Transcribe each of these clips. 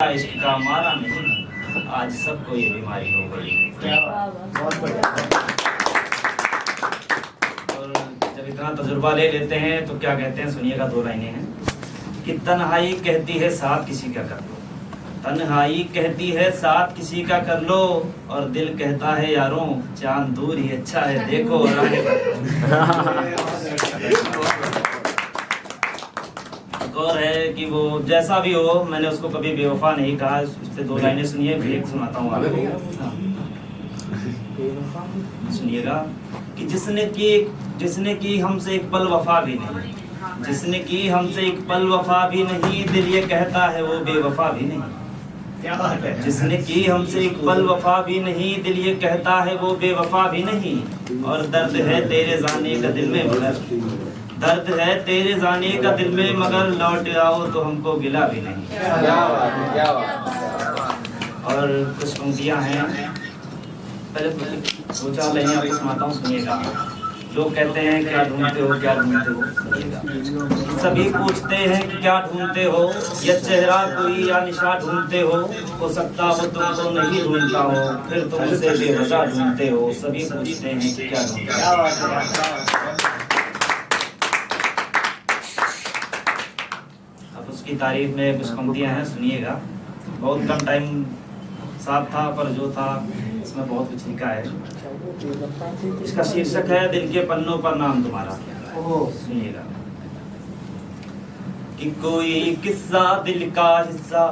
इश्क का मारा नहीं, आज सबको ये बीमारी हो गई। बहुत बढ़िया। और जब इतना तजुर्बा ले लेते हैं तो क्या कहते हैं, सुनिएगा। दो लाइनें हैं कि तन्हाई कहती है साथ किसी का कर लो, तन्हाई कहती है साथ किसी का कर लो, और दिल कहता है यारों चांद दूर ही अच्छा है, देखो और है कि वो जैसा भी हो, मैंने उसको कभी बेवफा नहीं कहा। उससे दो लाइनें सुनिए, फिर एक सुनाता हूँ आपको। सुनिएगा कि जिसने की हमसे एक पल वफा भी नहीं, जिसने की हमसे एक पल वफा भी नहीं, दिल ये कहता है वो बेवफा भी नहीं। जिसने की हमसे एक पल वफा भी नहीं, दिल ये कहता है वो बेवफा भी नहीं। और दर्द है तेरे जाने का दिल में मगर, दर्द है तेरे जाने का दिल में मगर, लौट आओ तो हमको गिला भी नहीं। क्या बात, क्या बात। और कुछ पंक्तियां हैं, पहले दो चार लाइनें आपको सुनाता हूँ, सुनिएगा। लोग कहते हैं क्या ढूंढते हो, क्या ढूंढते हो, सुनिएगा। सभी पूछते हैं कि क्या ढूंढते हो, या चेहरा कोई या निशा ढूंढते हो सकता वो तुमको नहीं ढूंढता हो, फिर तुम उसे बेवजह ढूंढते हो। सभी पूछते हैं कि क्या ढूंढते हो। अब उसकी तारीफ में कुछ पंक्तियां हैं, सुनिएगा। बहुत कम टाइम साथ था, पर जो था इसमें बहुत कुछ लिखा है। इसका शीर्षक है दिल के पन्नों पर नाम तुम्हारा। सुनिएगा कि कोई किस्सा दिल का हिस्सा,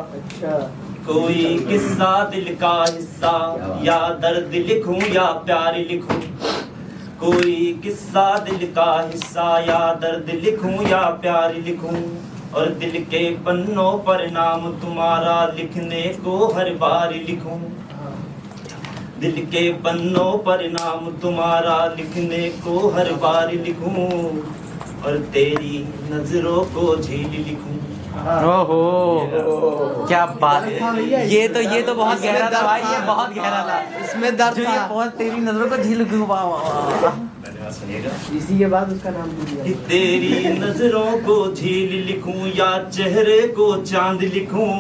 कोई किस्सा दिल का हिस्सा, या दर्द लिखूं या प्यार लिखूं। कोई किस्सा दिल का हिस्सा, या दर्द लिखूं या प्यार लिखूं, और दिल के पन्नों पर नाम तुम्हारा लिखने को हर बार लिखूं। दिल के पन्नों पर नाम तुम्हारा लिखने को हर बार लिखूं, और तेरी नजरों को झील लिखूं। ओहो, क्या बात है। ये तो बहुत गहरा था भाई, ये बहुत गहरा था। इसमें दर्द ये था। बहुत तेरी नजरों को झील सुनिएगा। इसी के बाद उसका नाम भी कि तेरी नजरों को झील लिखूं, या चेहरे को चांद लिखूं,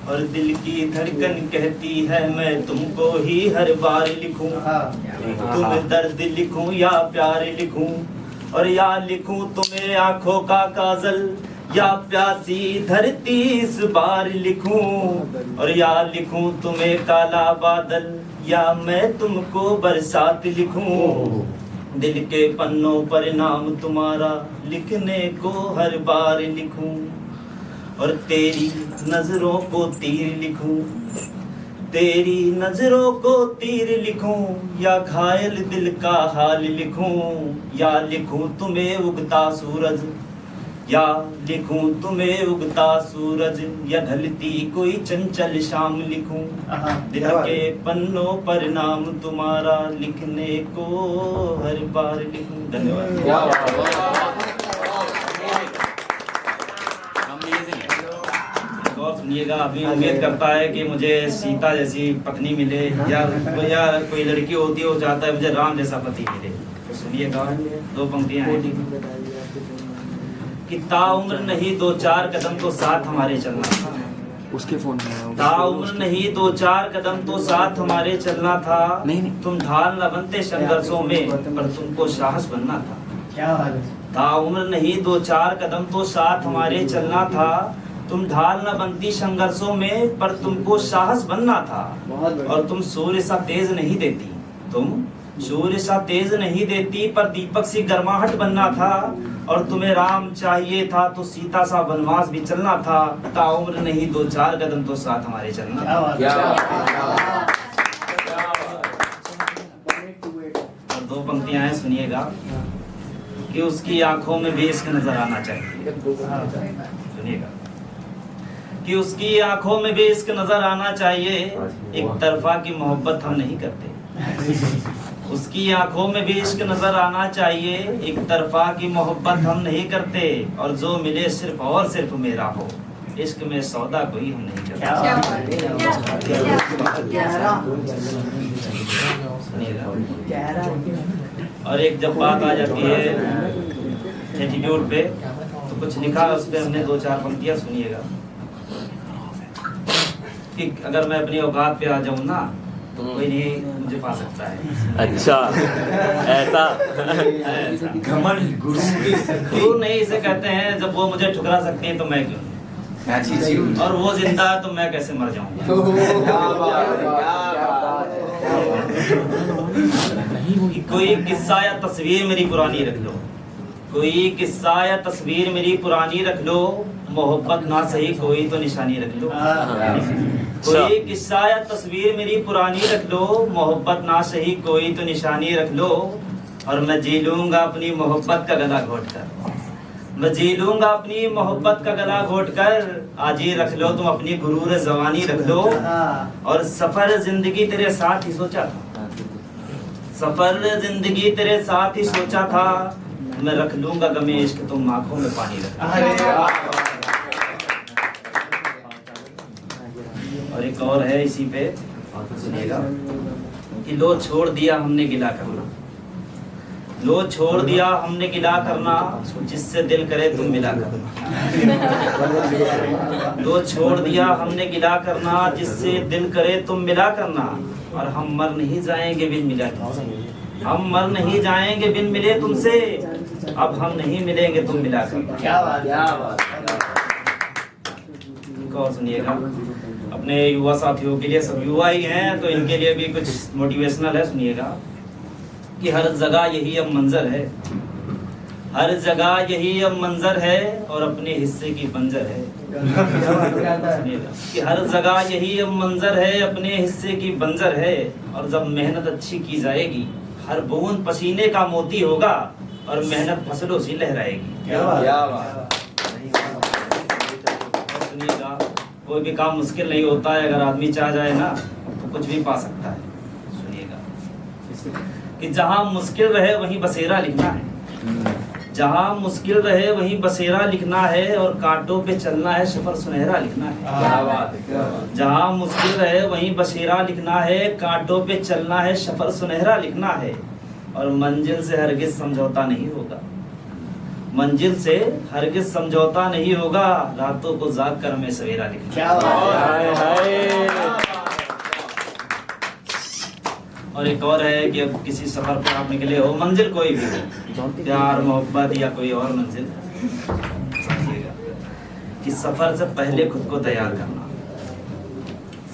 और दिल की धड़कन कहती है मैं तुमको ही हर बार लिखूं। तुम्हें दर्द लिखूं या प्यार लिखूं, और या लिखूं तुम्हें आंखों का काजल, या प्यासी धरती इस बार लिखूं, और या लिखूं तुम्हें काला बादल, या मैं तुमको बरसात लिखूं। दिल के पन्नों पर नाम तुम्हारा लिखने को हर बार लिखूं, और तेरी नजरों को तीर लिखूं। तेरी नजरों को तीर लिखूं, या घायल दिल का हाल लिखूं, या लिखूं तुम्हें उगता सूरज, या लिखूं तुम्हें उगता सूरज, या ढलती कोई चंचल शाम लिखूं। दिल के पन्नों पर नाम तुम्हारा लिखने को हर बार लिखूं। धन्यवाद। और सुनिएगा, अभी उम्मीद करता है कि मुझे सीता जैसी पत्नी मिले, या कोई लड़की होती है वो चाहता है मुझे राम जैसा पति मिले। तो सुनिएगा, दो पंक्तियां हैं कि ताउम्र नहीं दो चार कदम तो साथ हमारे चलना था। उसके फोन में ताउम्र नहीं दो चार कदम तो साथ हमारे चलना था। नहीं। तुम ढाल न बनते संघर्षों में, पर तुमको साहस बनना था। क्या बात है। ताउम्र नहीं दो चार कदम तो साथ हमारे चलना था। तुम ढाल न बनती संघर्षों में, पर तुमको साहस बनना था। और तुम सूर्य सा तेज नहीं देती, तुम सूर्य सा तेज नहीं देती, पर दीपक सी गर्माहट बनना था। और तुम्हें राम चाहिए था तो सीता सा वनवास भी चलना था। ताउम्र नहीं दो चार कदम तो साथ हमारे चलना था। और दो पंक्तियां हैं, सुनिएगा कि उसकी आंखों में भी इश्क नजर आना चाहिए। सुनिएगा कि उसकी आंखों में भी इश्क नजर आना चाहिए, एक तरफा की मोहब्बत हम नहीं करते। उसकी आंखों में भी इश्क नजर आना चाहिए, एक तरफा की मोहब्बत हम नहीं करते। और जो मिले सिर्फ और सिर्फ मेरा हो, इश्क में सौदा कोई हम नहीं करते। और एक जब बात आ जाती है एटीट्यूड पे, तो कुछ लिखा उस पे हमने दो चार पंक्तियां, सुनिएगा। कि अगर मैं अपनी औकात पे आ जाऊं ना तो कोई नहीं मुझे पा सकता है। अच्छा ऐसा ऐसा। गुरु नहीं इसे कहते हैं, जब वो मुझे ठुकरा सकते हैं तो मैं क्यों, और वो जिंदा है तो मैं कैसे मर जाऊंगा। कोई किस्सा या तस्वीर मेरी पुरानी रख लो, कोई किस्सा या तस्वीर मेरी पुरानी रख लो, मोहब्बत ना सही कोई तो निशानी रख लो। कोई किस्सा या तस्वीर मेरी पुरानी रख लो, मोहब्बत ना सही कोई तो निशानी रख लो, और मैं जी लूंगा अपनी मोहब्बत का गला घोट कर, मैं जी लूंगा अपनी मोहब्बत का गला घोट कर। आज ही रख लो तुम अपनी गुरूर जवानी रख लो, और सफर जिंदगी तेरे साथ ही सोचा था, सफर जिंदगी तेरे साथ ही सोचा था, मैं रख लूंगा गमे इश्क तुम आंखों में पानी रख। और एक और है इसी पे, सुनिएगा कि लो छोड़ दिया हमने गिला करना, लो छोड़ दिया हमने गिला करना, जिससे दिल करे तुम मिला करना। लो छोड़ दिया हमने गिला करना, जिससे दिल करे तुम मिला करना, और हम मर नहीं जाएंगे बिन मिला तुमसे, हम मर नहीं जाएंगे बिन मिले तुमसे, अब हम नहीं मिलेंगे तुम मिला करना। क्या बात, क्या बात। और सुनिएगा अपने युवा साथियों के लिए, सब युवा ही हैं तो इनके लिए भी कुछ मोटिवेशनल है। सुनिएगा कि हर जगह यही अब मंजर है, हर जगह यही अब मंजर है, और अपने हिस्से की बंजर है। सुनिएगा कि हर जगह यही अब मंजर है, अपने हिस्से की बंजर है, और जब मेहनत अच्छी की जाएगी, हर बूंद पसीने का मोती होगा, और मेहनत फसलों से लहराएगी। क्या बात। सुनिएगा कोई भी काम मुश्किल नहीं होता है, अगर आदमी चाह जाए ना तो कुछ भी पा सकता है। सुनिएगा कि जहाँ मुश्किल रहे वहीं बसेरा लिखना है, जहाँ मुश्किल रहे वहीं बसेरा लिखना है, और कांटों पे चलना है सफर सुनहरा लिखना है। क्या बात है। जहाँ मुश्किल रहे वहीं बसेरा लिखना है, कांटों पे चलना है सफर सुनहरा लिखना है, और मंजिल से हरगिज समझौता नहीं होगा, मंजिल से हरगिज समझौता नहीं होगा, रातों को जाग कर हमें सवेरा लिखना। क्या बात है। और एक और है कि अब किसी सफर पर आप निकले हो, मंजिल कोई भी हो, प्यार मोहब्बत या कोई और मंजिल, समझिएगा कि सफर से पहले खुद को तैयार करना,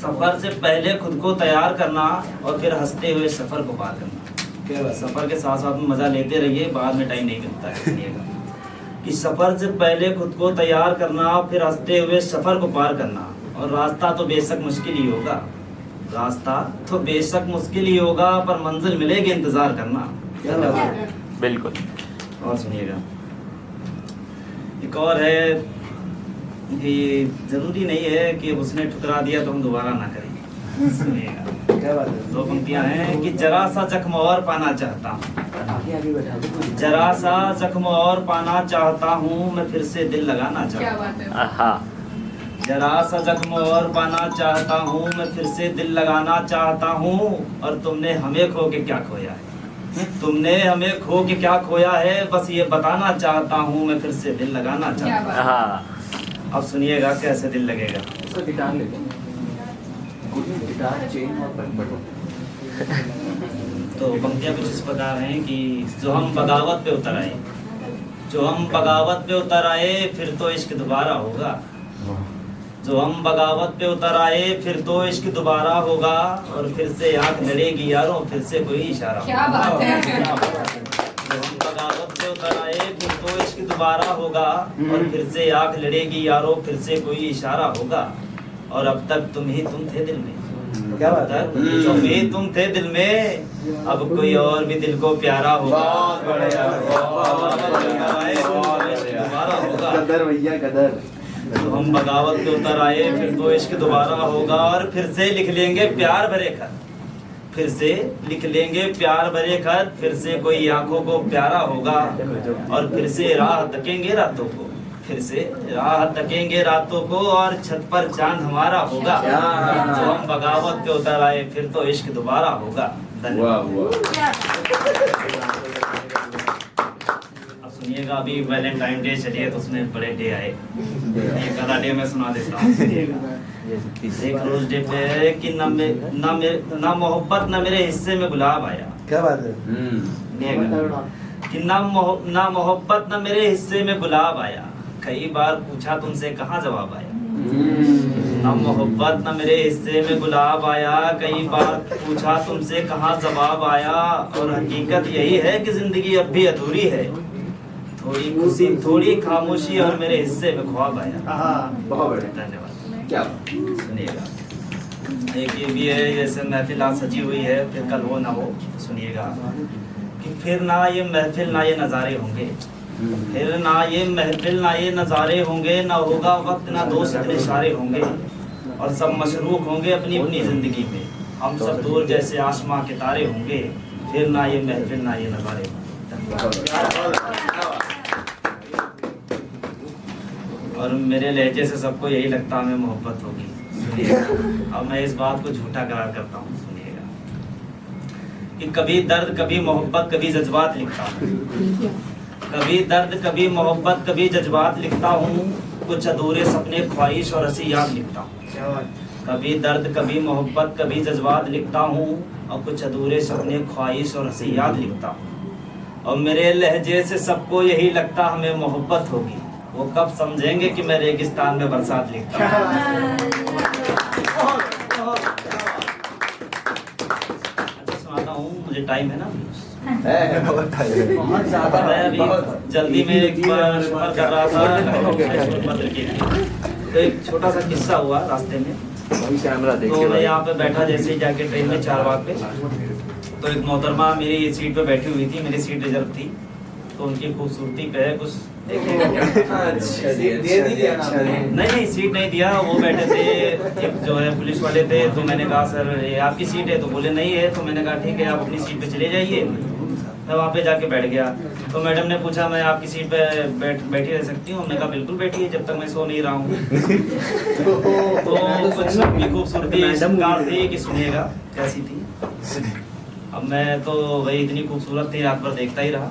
सफर से पहले खुद को तैयार करना, और फिर हंसते हुए सफर को पार करना। सफर के साथ साथ में मजा लेते रहिए, बाद में टाइम नहीं मिलता है। सुनिएगा कि सफर से पहले खुद को तैयार करना, फिर हंसते हुए सफर को पार करना, और रास्ता तो बेशक मुश्किल ही होगा, रास्ता तो बेशक मुश्किल ही होगा, पर मंजिल मिलेगी इंतजार करना। क्या बात है। बिल्कुल। और सुनिएगा एक और है कि जरूरी नहीं है कि उसने ठुकरा दिया तो हम दोबारा ना करें। सुनिएगा क्या बात है। दो पंक्तियां हैं कि जरा सा जख्म और पाना चाहता हूँ, आगे बैठा दो। जरा सा जख्म और पाना चाहता हूँ, मैं फिर से दिल लगाना क्या चाहता हूँ। बात है। हाँ जरा सा जख्म और पाना चाहता हूँ, मैं फिर से दिल लगाना चाहता हूँ, और तुमने हमें खो के क्या खोया है, तुमने हमें खो के क्या खोया है, बस ये बताना चाहता हूँ, मैं फिर से दिल लगाना क्या चाहता बात है। हाँ। हूँ। अब सुनिएगा कैसे दिल लगेगा। उसका गिटार लेते हैं, गिटार चेन और बटन। तो पंक्तियां कुछ इस प्रकार हैं कि जो हम बगावत पे उतर आए, जो हम बगावत पे उतर आए, फिर तो इश्क दोबारा होगा, जो हम बगावत पे उतर आए, फिर तो इश्क दोबारा होगा, और फिर से आंख लड़ेगी यारों, फिर से कोई इशारा होगा। क्या बात है। जो हम बगावत पे उतर आए, फिर तो इश्क दोबारा होगा, और फिर से आंख लड़ेगी यारों, फिर से कोई इशारा होगा, और अब तक तुम थे दिल में, क्या बात है। तुम ही तुम थे दिल में, अब कोई और भी दिल को प्यारा होगा। बहुत बढ़िया, दोबारा होगा। कदर भैया कदर। तो हम बगावत पे उतर आए, फिर तो इश्क दोबारा होगा, और फिर से लिख लेंगे प्यार भरे खत, फिर से लिख लेंगे प्यार भरे खत, फिर से कोई आंखों को प्यारा होगा, और फिर से राह तकेंगे रातों को, फिर से राह तकेंगे रातों को, और छत पर चांद हमारा होगा। जो हम बगावत पे उतर आए, फिर तो इश्क दोबारा होगा। धन्यवाद। अब सुनिएगा, अभी वैलेंटाइन डे चली है तो उसमें बड़े डे आए, एक आधा डे मैं सुना देता हूँ। एक रोज डे पे है कि ना मोहब्बत ना मेरे हिस्से में गुलाब आया। क्या बात है? सुनिएगा कि ना मोहब्बत ना मेरे हिस्से में गुलाब आया, कई बार पूछा तुमसे कहाँ जवाब आया। ना मोहब्बत ना मेरे हिस्से में गुलाब आया, कई बार पूछा तुमसे कहाँ जवाब आया। और हकीकत यही है कि जिंदगी अब भी अधूरी है, थोड़ी खुशी थोड़ी खामोशी और मेरे हिस्से में ख्वाब आया। बहुत बढ़िया, धन्यवाद। क्या सुनिएगा, एक ये भी है, जैसे महफिल आज सजी हुई है, फिर कल हो ना हो। सुनिएगा कि फिर ना ये महफिल ना ये नज़ारे होंगे, फिर ना ये महफिल ना ये नज़ारे होंगे, ना होगा वक्त ना दोस्त इतने इशारे होंगे, और सब मशरूक होंगे अपनी अपनी ज़िंदगी में, हम सब दूर जैसे आसमां के तारे होंगे, फिर ना ये महफिल ना ये नज़ारे होंगे। और मेरे लहजे से सबको यही लगता हमें मोहब्बत होगी। सुनिएगा, अब मैं इस बात को झूठा करार करता हूँ। सुनिएगा कि कभी दर्द कभी मोहब्बत कभी जज्बात लिखता हूँ, कभी दर्द कभी मोहब्बत कभी जज्बात लिखता हूँ, कुछ अधूरे सपने ख्वाहिश और हंसी याद लिखता हूँ। कभी दर्द कभी मोहब्बत कभी जज्बात लिखता हूँ, और कुछ अधूरे सपने ख्वाहिश और हंसी याद लिखता हूँ। और मेरे लहजे से सबको यही लगता हमें मोहब्बत होगी, वो कब समझेंगे कि मैं रेगिस्तान में बरसात लिखता हूँ। अच्छा सुनाता हूँ, मुझे टाइम है ना, मैं अभी जल्दी में एक बार सफर कर रहा था पत्र के लिए, तो एक छोटा सा किस्सा हुआ रास्ते में। तो मैं यहाँ पे बैठा, जैसे ही जाके ट्रेन में चारबाग पे, तो एक मोहतरमा मेरी सीट पे बैठी हुई थी, मेरी सीट रिजर्व थी, तो उनकी खूबसूरती पे है कुछ नहीं सीट नहीं दिया, वो बैठे थे, एक जो है पुलिस वाले थे, तो मैंने कहा सर ये आपकी सीट है, तो बोले नहीं है, तो मैंने कहा ठीक है आप अपनी सीट पे चले जाइए। मैं वहाँ पे जाके बैठ गया, तो मैडम ने पूछा मैं आपकी सीट पे बैठी रह सकती हूँ? मैंने कहा बिल्कुल बैठिए, जब तक मैं सो नहीं रहा हूँ। तो कुछ की खूबसूरती थी कि सुनिएगा कैसी थी। अब मैं तो वही इतनी खूबसूरत थी, रात भर देखता ही रहा।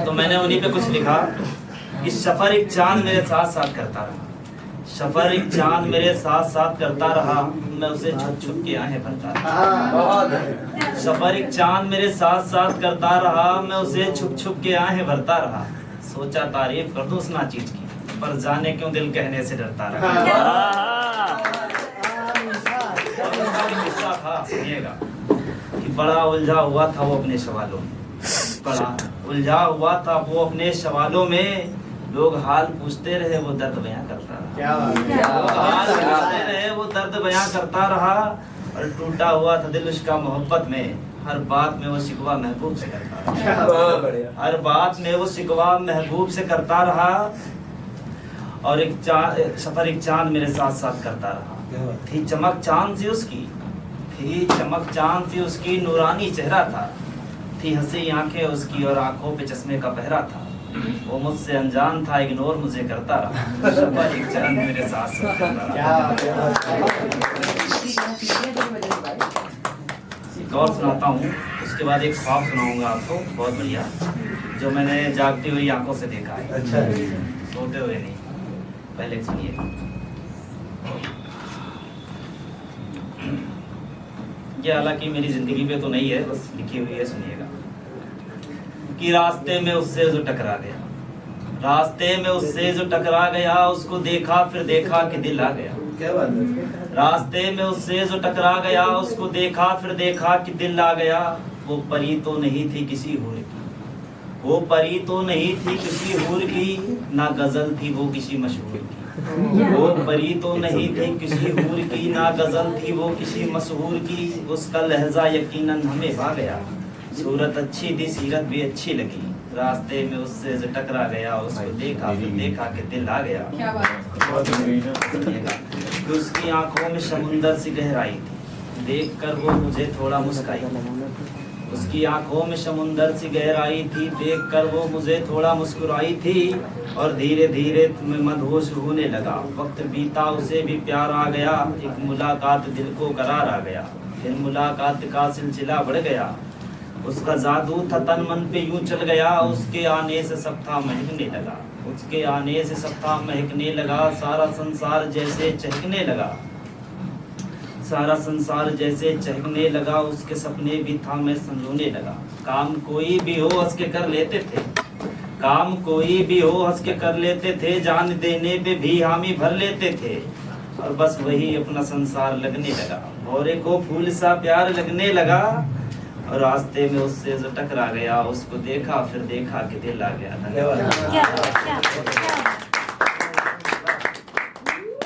तो मैंने उन्हीं पे कुछ लिखा कि सफर एक चांद मेरे साथ साथ करता रहा, सफर एक चांद मेरे साथ साथ करता रहा, मैं उसे छुप छुप के आहें भरता रहा। सफर एक चांद मेरे साथ साथ करता रहा, मैं उसे छुप छुप के आहें भरता रहा। सोचा तारीफ कर दूं उस ना चीज की, पर जाने क्यों दिल कहने से डरता रहा। था सुनिएगा कि बड़ा उलझा हुआ था वो अपने सवालों में, बड़ा उलझा हुआ था वो अपने सवालों में, लोग हाल पूछते रहे वो दर्द बयां करता रहा। हाल पूछते रहे वो दर्द बयां करता रहा, और टूटा हुआ था दिल उसका मोहब्बत में, हर बात में वो शिकवा महबूब से करता रहा। हर बात में वो शिकवा महबूब से करता रहा, और सफर एक चांद मेरे साथ साथ करता रहा। थी चमक चांद सी उसकी, थी चमक चांद सी उसकी, नूरानी चेहरा था, थी हंसी आंखें उसकी, और आंखों पे चश्मे का पहरा था। वो मुझसे अनजान था, इग्नोर मुझे करता रहा, सफर एक चांद मेरे साथ साथ करता रहा। एक और सुनाता हूँ, उसके बाद एक ख्वाब सुनाऊंगा आपको बहुत बढ़िया, जो मैंने जागती हुई आंखों से देखा है। अच्छा, सोते हुए नहीं, पहले सुनिए। ये हालांकि मेरी जिंदगी पे तो नहीं है, बस लिखी हुई है, सुनिएगा। कि रास्ते में उससे जो टकरा गया, रास्ते में उससे जो टकरा गया, उसको देखा फिर देखा कि दिल आ गया। क्या बात है? रास्ते में उससे जो टकरा गया, उसको देखा फिर देखा कि दिल आ गया। वो परी तो नहीं थी किसी हूर की, वो परी तो नहीं थी किसी हूर की, ना गजल थी वो किसी मशहूर की। वो परी तो नहीं थी किसी हूर की, ना गजल थी वो किसी मशहूर की। उसका लहजा यकीनन हमें भा गया, सूरत अच्छी थी सीरत भी अच्छी लगी। रास्ते में उससे जो टकरा गया, उसको देखा फिर देखा कि दिल आ गया। क्या बात कि उसकी आंखों में समुंदर सी गहराई थी, देखकर वो मुझे थोड़ा मुस्काई। उसकी आंखों में समुंदर सी गहराई थी, देखकर वो मुझे थोड़ा मुस्कुराई थी। और धीरे धीरे मैं मदहोश होने लगा, वक्त बीता उसे भी प्यार आ गया। एक मुलाकात दिल को करार आ गया, फिर मुलाकात का सिलसिला बढ़ गया, उसका जादू था तन मन पे यूं चल गया, उसके आने से सब था महकने लगा, उसके आने से सब था महकने लगा, सारा संसार जैसे चहकने लगा, सारा संसार जैसे चहकने लगा, उसके सपने भी था मैं संजोने लगा। काम कोई भी हो हंस के कर लेते थे, काम कोई भी हो हंस के कर लेते थे, जान देने पे भी हामी भर लेते थे, और बस वही अपना संसार लगने लगा, भौरे को फूल सा प्यार लगने लगा, और रास्ते में उससे जो टकरा गया, उसको देखा फिर देखा कि दिल आ गया।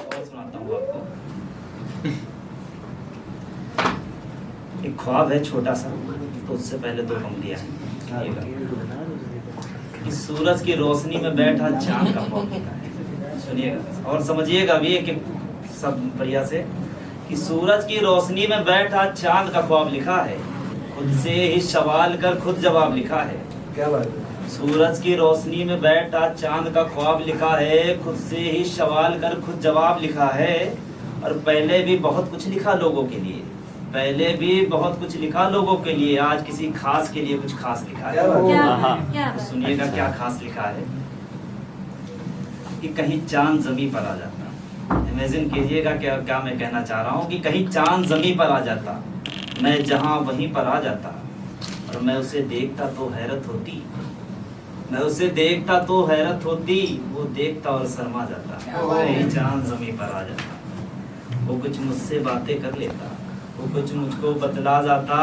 और सुनाता हूँ आपको एक ख्वाब है छोटा सा, तो उससे पहले दो पंक्तियां हैं। इस सूरज की रोशनी में बैठा चांद का ख्वाब है, सुनिएगा और समझिएगा भी कि सब बढ़िया से, कि सूरज की रोशनी में बैठा चांद का ख्वाब लिखा है, खुद से ही सवाल कर खुद जवाब लिखा है। क्या बात है? सूरज की रोशनी में बैठा चांद का ख्वाब लिखा है, खुद से ही सवाल कर खुद जवाब लिखा है, और पहले भी बहुत कुछ लिखा लोगों के लिए, पहले भी बहुत कुछ लिखा लोगों के लिए, आज किसी खास के लिए कुछ खास लिखा है। तो सुनिएगा क्या खास लिखा है, कि कहीं चांद जमीन पर आ जाता, इमेजिन कीजिएगा क्या क्या मैं कहना चाह रहा हूँ, कि कहीं चांद जमीन पर आ जाता, मैं जहाँ वहीं पर आ जाता, और मैं उसे देखता तो हैरत होती, मैं उसे देखता तो हैरत होती, वो देखता और शर्मा जाता, कहीं चांद जमीन पर आ जाता, वो कुछ मुझसे बातें कर लेता, वो कुछ मुझको बतला जाता,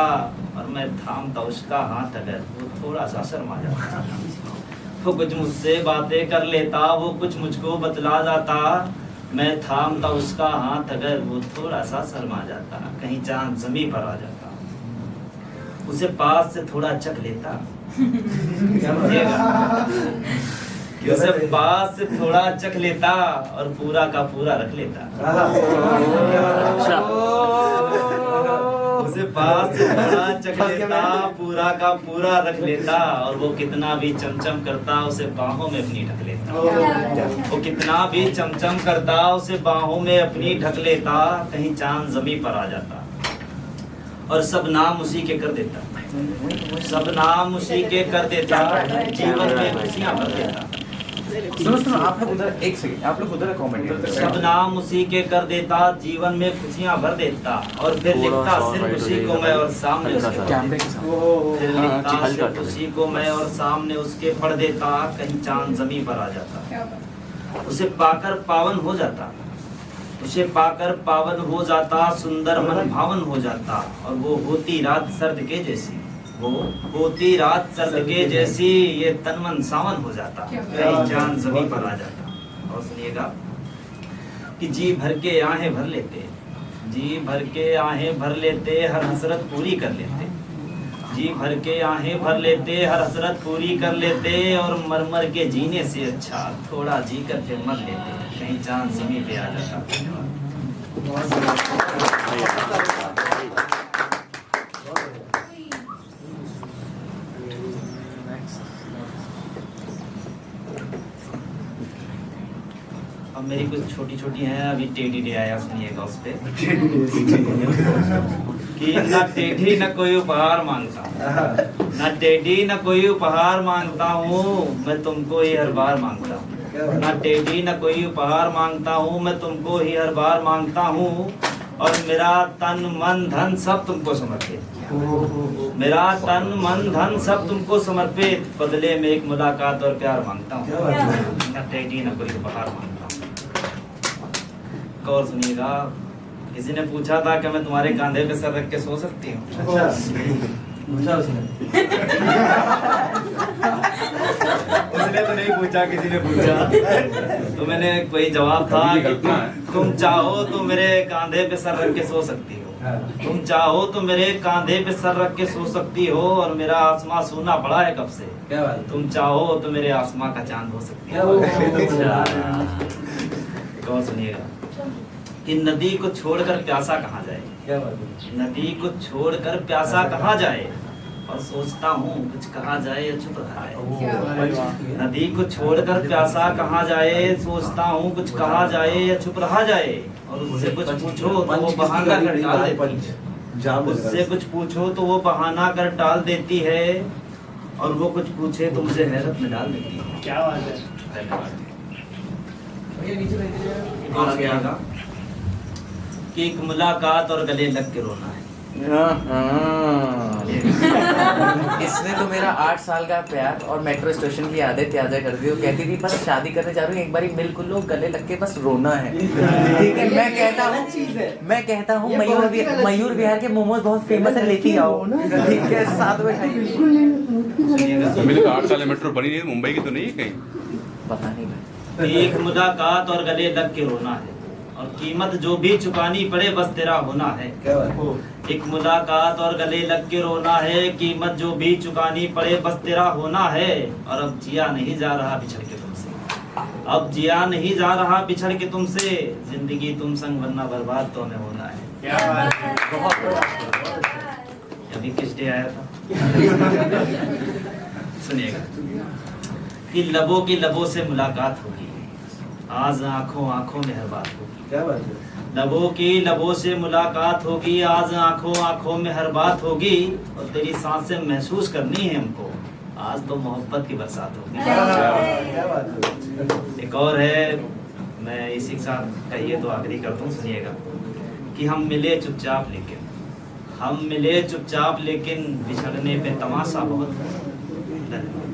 और मैं थामता उसका हाथ अगर वो थोड़ा सा शर्मा जाता, वो कुछ मुझसे बातें कर लेता, वो कुछ मुझको बतला जाता, मैं थामता उसका हाथ अगर वो थोड़ा सा शर्मा जाता, कहीं चांद जमीन पर आ जाता, उसे पास से थोड़ा चख लेता, उसे पास से थोड़ा चख लेता, और पूरा का पूरा रख लेता, उसे पास से थोड़ा चख लेता, पूरा का पूरा रख लेता, और वो कितना भी चमचम करता, उसे बाहों में अपनी ढक लेता, वो कितना भी चमचम करता, उसे बाहों में अपनी ढक लेता, कहीं चांद जमीन पर आ जाता, और सब नाम उसी के कर देता, सब नाम उसी के कर देता, जीवन में खुशियां भर देता, सुनो आप लोग उधर एक सेकंड, आप लोग उधर कमेंट सब नाम उसी के कर देता, जीवन में खुशियां भर देता, और फिर लिखता सिर्फ उसी को मैं और सामने उसके कैमरे के साथ फिर लिखता सिर्फ उसी को मैं और सामने उसके पढ़ देता, कहीं चांद जमीन पर आ जाता, उसे पाकर पावन हो जाता, उसे पाकर पावन हो जाता, सुंदर मन भावन हो जाता, और वो होती रात सर्द के जैसी, वो होती रात सर्द के जैसी, ये तन मन सावन हो जाता, कहीं चांद जमीन पर आ जाता। और सुनिएगा कि जी भर के आहें भर लेते, जी भर के आहें भर लेते, हर हसरत पूरी कर लेते, जी भर के आहें भर लेते, हर हसरत पूरी कर लेते, और मर मर के जीने से अच्छा थोड़ा जी कर फिर मर लेते, कहीं चांद जमीन पे आ जाता। अब मेरी कुछ छोटी छोटी हैं, अभी टेढ़ी डे आया, सुनिएगा उस पे कि ना टेढ़ी न कोई उपहार मांगता, ना टेढ़ी न कोई उपहार मांगता हूँ, मैं तुमको ही हर बार मांगता हूँ, ना टेढ़ी न कोई उपहार मांगता हूँ, मैं तुमको ही हर बार मांगता हूँ, और मेरा तन मन धन सब तुमको समर्पित, मेरा तन मन धन सब तुमको समर्पित, बदले में एक मुलाकात और प्यार मांगता हूँ, ना टेढ़ी न कोई उपहार मांगता हूँ। और सुनिएगा, किसी ने पूछा था कि मैं तुम्हारे कंधे पे सर रख के सो सकती हूँ, उसने तो नहीं पूछा, किसी ने पूछा, तो मैंने कोई जवाब था कि तुम चाहो तो मेरे कंधे पे सर रख के सो सकती हो, तुम चाहो तो मेरे कंधे पे सर रख के सो सकती हो, और मेरा आसमां सोना पड़ा है कब से, क्या बात? तुम चाहो तो मेरे आसमां का चांद हो सकती हो। कौन सुनिएगा कि नदी को छोड़कर प्यासा कहाँ जाए, क्या बात है? नदी को छोड़कर प्यासा कहाँ जाए, और सोचता हूँ कुछ कहा जाए या चुप रहा है, नदी को छोड़कर प्यासा कहाँ जाए, सोचता हूँ कुछ कहा जाए या चुप रहा जाए, और उससे कुछ पूछो तो वो बहाना निकाल देती, जाम लग रहा उससे है। कुछ पूछो तो वो बहाना कर टाल देती है, और वो कुछ पूछे तो मुझे हैरत में डाल देती है। क्या बात है। धन्यवाद। और आगे आगा कि एक मुलाकात और गले लग के रोना है। इसने तो मेरा 8 साल का प्यार और मेट्रो स्टेशन की आदत याद कर दी। वो कहती थी बस शादी करने जा रही हूँ, एक बार बिल्कुल लो, गले लग के बस रोना है। ठीक है, मैं कहता हूँ मयूर विहार के मोमोज बहुत फेमस है, लेके आओ। ठीक है, साथ में खाइए। सुनिएगा। मेरे 8 साल मेट्रो बनी नहीं, मुंबई की तो नहीं है कहीं। पता नहीं भाई। कि एक मुलाकात और गले लग के रोना है, और कीमत जो भी चुकानी पड़े बस तेरा होना है। क्या बात है? एक मुलाकात और गले लग के रोना है, कीमत जो भी चुकानी पड़े बस तेरा होना है। और अब जिया नहीं जा रहा बिछड़ के तुमसे, अब जिया नहीं जा रहा बिछड़ के तुमसे, जिंदगी तुम संग वरना बर्बाद तो हमें होना है। क्या बात है। अभी किस डे आया था। सुनिएगा कि लबों की लबों से मुलाकात होगी, आज आंखों आंखों में हर बात होगी। क्या बात है? लबों की लबों से मुलाकात होगी, आज आंखों आंखों में हर बात होगी, और तेरी सांसें महसूस करनी है हमको, आज तो मोहब्बत की बरसात होगी। क्या बात है? एक और है, मैं इसी के साथ कहिए तो आखिरी करता हूँ। सुनिएगा कि हम मिले चुपचाप लेकिन, हम मिले चुपचाप लेकिन बिछड़ने पे तमाशा बहुत है। धन्यवाद।